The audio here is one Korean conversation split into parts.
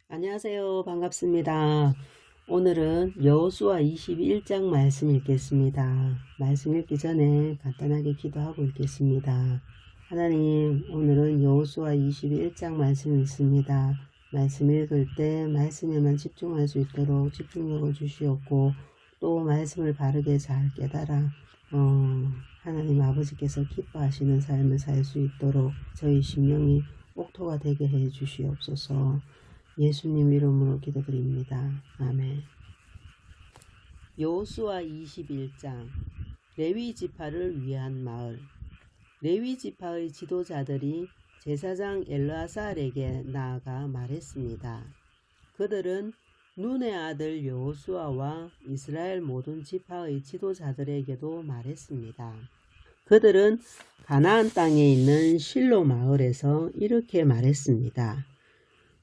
안녕하세요. 반갑습니다. 오늘은 여호수아 21장 말씀 읽겠습니다. 말씀 읽기 전에 간단하게 기도하고 읽겠습니다. 하나님, 오늘은 여호수아 21장 말씀 읽습니다. 말씀 읽을 때 말씀에만 집중할 수 있도록 집중력을 주시옵고 또 말씀을 바르게 잘 깨달아 하나님 아버지께서 기뻐하시는 삶을 살 수 있도록 저희 심령이 옥토가 되게 해 주시옵소서. 예수님 이름으로 기도드립니다. 아멘. 여호수아 21장 레위 지파를 위한 마을. 레위 지파의 지도자들이 제사장 엘르아살에게 나아가 말했습니다. 그들은 눈의 아들 여호수아와 이스라엘 모든 지파의 지도자들에게도 말했습니다. 그들은 가나안 땅에 있는 실로 마을에서 이렇게 말했습니다.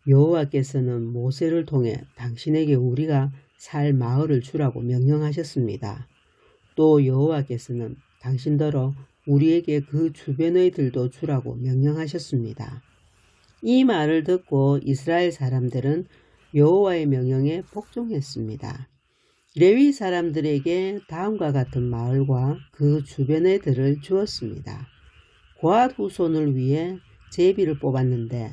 여호와께서는 모세를 통해 당신에게 우리가 살 마을을 주라고 명령하셨습니다. 또 여호와께서는 당신더러 우리에게 그 주변의 들도 주라고 명령하셨습니다. 이 말을 듣고 이스라엘 사람들은 여호와의 명령에 복종했습니다. 레위 사람들에게 다음과 같은 마을과 그 주변의 들을 주었습니다. 고앗 후손을 위해 제비를 뽑았는데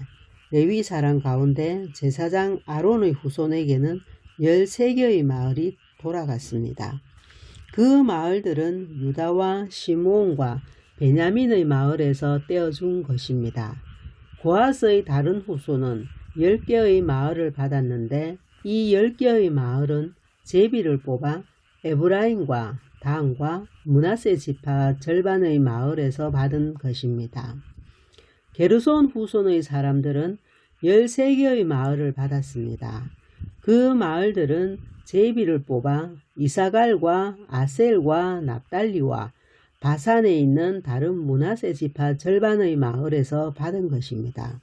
레위 사람 가운데 제사장 아론의 후손에게는 13개의 마을이 돌아갔습니다. 그 마을들은 유다와 시므온과 베냐민의 마을에서 떼어준 것입니다. 고앗의 다른 후손은 10개의 마을을 받았는데 이 10개의 마을은 제비를 뽑아 에브라임과 단과 므낫세 지파 절반의 마을에서 받은 것입니다. 게르손 후손의 사람들은 13개의 마을을 받았습니다. 그 마을들은 제비를 뽑아 이사갈과 아셀과 납달리와 바산에 있는 다른 므낫세 지파 절반의 마을에서 받은 것입니다.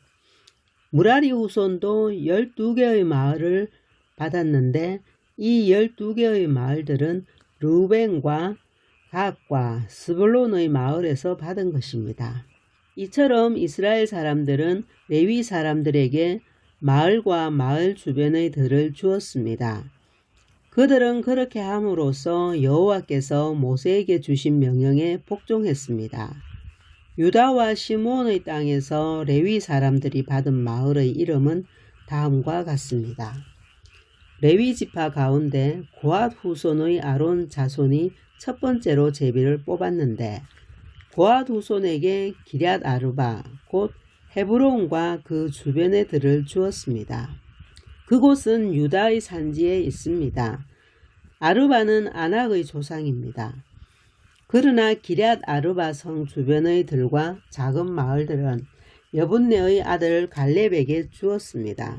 무라리 후손도 12개의 마을을 받았는데 이 12개의 마을들은 르우벤과 갓과 스불론의 마을에서 받은 것입니다. 이처럼 이스라엘 사람들은 레위 사람들에게 마을과 마을 주변의 들을 주었습니다. 그들은 그렇게 함으로써 여호와께서 모세에게 주신 명령에 복종했습니다. 유다와 시므온의 땅에서 레위 사람들이 받은 마을의 이름은 다음과 같습니다. 레위 지파 가운데 고앗 후손의 아론 자손이 첫 번째로 제비를 뽑았는데 고앗 후손에게 기럇 아르바 곧 헤브론과 그 주변의 들을 주었습니다. 그곳은 유다의 산지에 있습니다. 아르바는 아낙의 조상입니다. 그러나 기럇 아르바 성 주변의 들과 작은 마을들은 여분네의 아들 갈렙에게 주었습니다.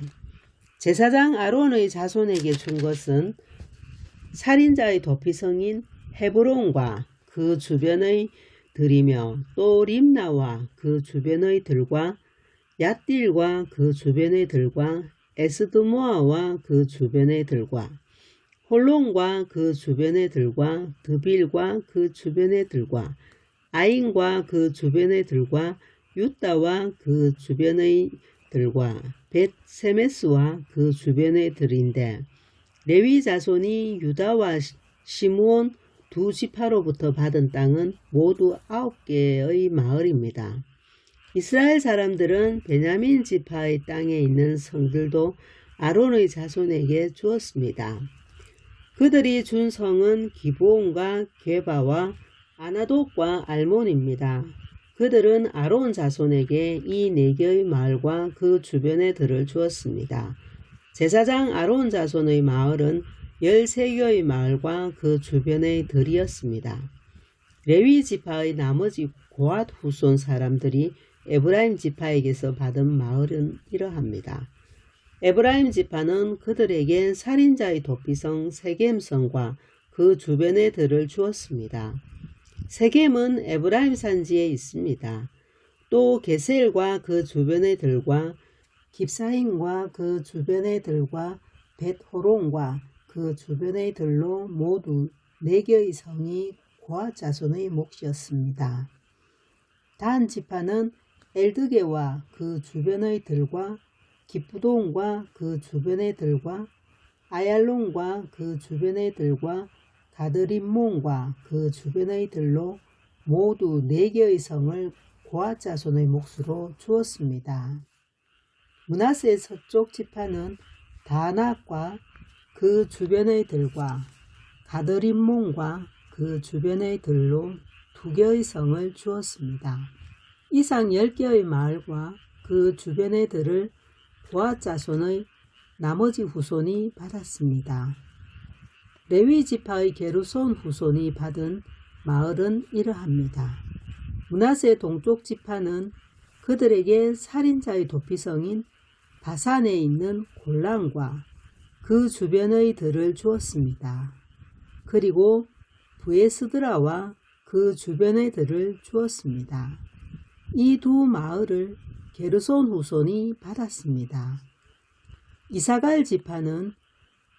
제사장 아론의 자손에게 준 것은 살인자의 도피성인 헤브론과 그 주변의 들이며 또 림나와 그 주변의 들과 얏딜과 그 주변의 들과 에스드모아와 그 주변의 들과 홀론과 그 주변의 들과 드빌과 그 주변의 들과 아인과 그 주변의 들과 유다와 그 주변의 들과 벳세메스와 그 주변의 들인데 레위 자손이 유다와 시므온 두 지파로부터 받은 땅은 모두 9개의 마을입니다. 이스라엘 사람들은 베냐민 지파의 땅에 있는 성들도 아론의 자손에게 주었습니다. 그들이 준 성은 기브온과 게바와 아나돗과 알몬입니다. 그들은 아론 자손에게 이 4개의 마을과 그 주변의 들을 주었습니다. 제사장 아론 자손의 마을은 13개의 마을과 그 주변의 들이었습니다. 레위 지파의 나머지 고앗 후손 사람들이 에브라임 지파에게서 받은 마을은 이러합니다. 에브라임 지파는 그들에게 살인자의 도피성 세겜성과 그 주변의 들을 주었습니다. 세겜은 에브라임 산지에 있습니다. 또 게셀과 그 주변의 들과 깁사임과 그 주변의 들과 벳호론과 그 주변의 들로 모두 4개의 성이 고앗 자손의 몫이었습니다. 단 지파는 엘드게와 그 주변의 들과 기프돈과 그 주변의 들과 아얄론과 그 주변의 들과 가드림몬과 그 주변의 들로 모두 4개의 성을 고앗 자손의 몫으로 주었습니다. 므낫세의 서쪽 지파는 다낙과 그 주변의 들과 가드림몬과 그 주변의 들로 2개의 성을 주었습니다. 이상 10개의 마을과 그 주변의 들을 고앗 자손의 나머지 후손이 받았습니다. 레위 지파의 게르손 후손이 받은 마을은 이러합니다. 므낫세 동쪽 지파는 그들에게 살인자의 도피성인 바산에 있는 골란과 그 주변의 들을 주었습니다. 그리고 브에스드라와 그 주변의 들을 주었습니다. 이 2 마을을 게르손 후손이 받았습니다. 이사갈 지파는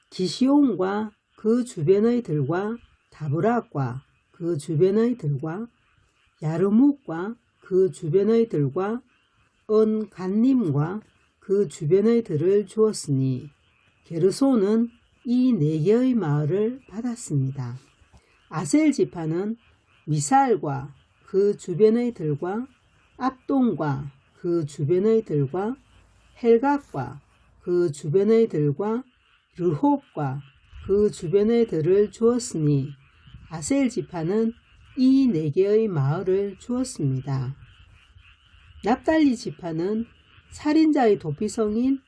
기시온과 그 주변의 들과 다브락과 그 주변의 들과 야르묵과 그 주변의 들과 언간님과 그 주변의 들을 주었으니 게르손은 이 4개의 마을을 받았습니다. 아셀 지파는 미살과 그 주변의 들과 압돈과 그 주변의 들과 헬각과 그 주변의 들과 르홉과 그 주변의 들을 주었으니 아셀 지파는 이 4개의 마을을 주었습니다. 납달리 지파는 살인자의 도피성인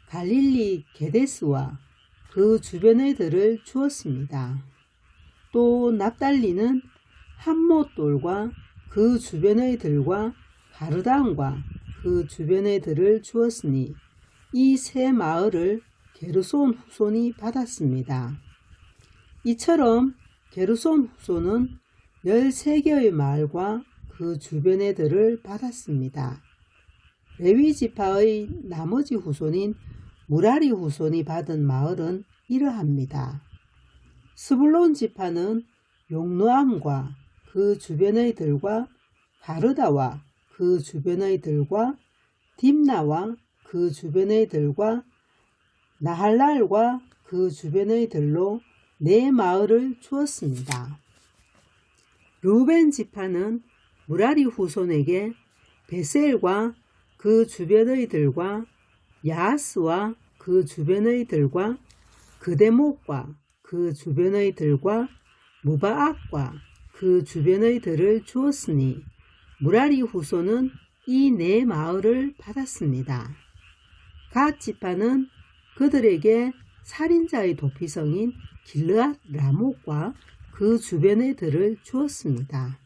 갈릴리 게데스와 그 주변의 들을 주었습니다. 또 납달리는 함못돌과 그 주변의 들과 가르단과 그 주변의 들을 주었으니 이 3 마을을 게르손 후손이 받았습니다. 이처럼 게르손 후손은 13개의 마을과 그 주변의 들을 받았습니다. 레위 지파의 나머지 후손인 무라리 후손이 받은 마을은 이러합니다. 스불론 지파는 용노암과 그 주변의 들과 가르다와 그 주변의 들과 딥나와 그 주변의 들과 나할랄과 그 주변의 들로 4 마을을 주었습니다. 르우벤 지파는 무라리 후손에게 베셀과 그 주변의 들과 야하스와 그 주변의 들과 그데목과 그 주변의 들과 무바악과 그 주변의 들을 주었으니 무라리 후손은 이 4 마을을 받았습니다. 갓 지파는 그들에게 살인자의 도피성인 길르앗 라목과 그 주변의 들을 주었습니다.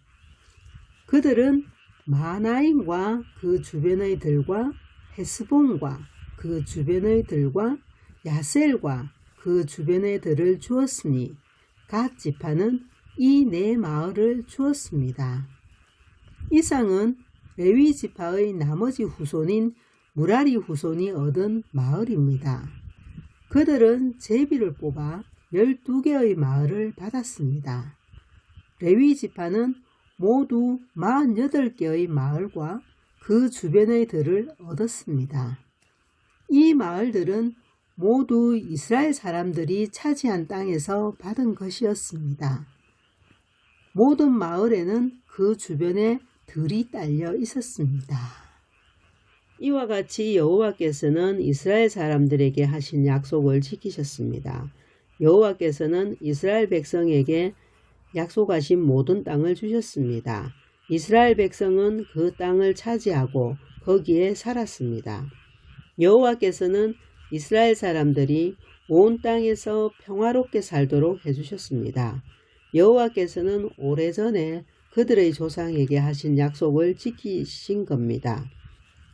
그들은 마하나임과 그 주변의 들과 헤스본과 그 주변의 들과 야셀과 그 주변의 들을 주었으니 갓 지파는 이 4 마을을 주었습니다. 이상은 레위 지파의 나머지 후손인 무라리 후손이 얻은 마을입니다. 그들은 제비를 뽑아 12개의 마을을 받았습니다. 레위 지파는 모두 48개의 마을과 그 주변의 들을 얻었습니다. 이 마을들은 모두 이스라엘 사람들이 차지한 땅에서 받은 것이었습니다. 모든 마을에는 그 주변에 들이 딸려 있었습니다. 이와 같이 여호와께서는 이스라엘 사람들에게 하신 약속을 지키셨습니다. 여호와께서는 이스라엘 백성에게 약속하신 모든 땅을 주셨습니다. 이스라엘 백성은 그 땅을 차지하고 거기에 살았습니다. 여호와께서는 이스라엘 사람들이 온 땅에서 평화롭게 살도록 해주셨습니다. 여호와께서는 오래전에 그들의 조상에게 하신 약속을 지키신 겁니다.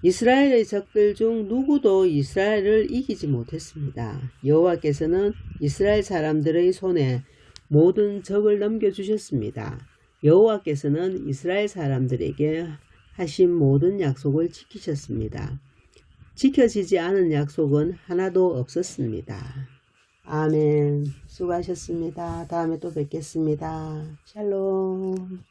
이스라엘의 적들 중 누구도 이스라엘을 이기지 못했습니다. 여호와께서는 이스라엘 사람들의 손에 모든 적을 넘겨주셨습니다. 여호와께서는 이스라엘 사람들에게 하신 모든 약속을 지키셨습니다. 지켜지지 않은 약속은 하나도 없었습니다. 아멘. 수고하셨습니다. 다음에 또 뵙겠습니다. 샬롬.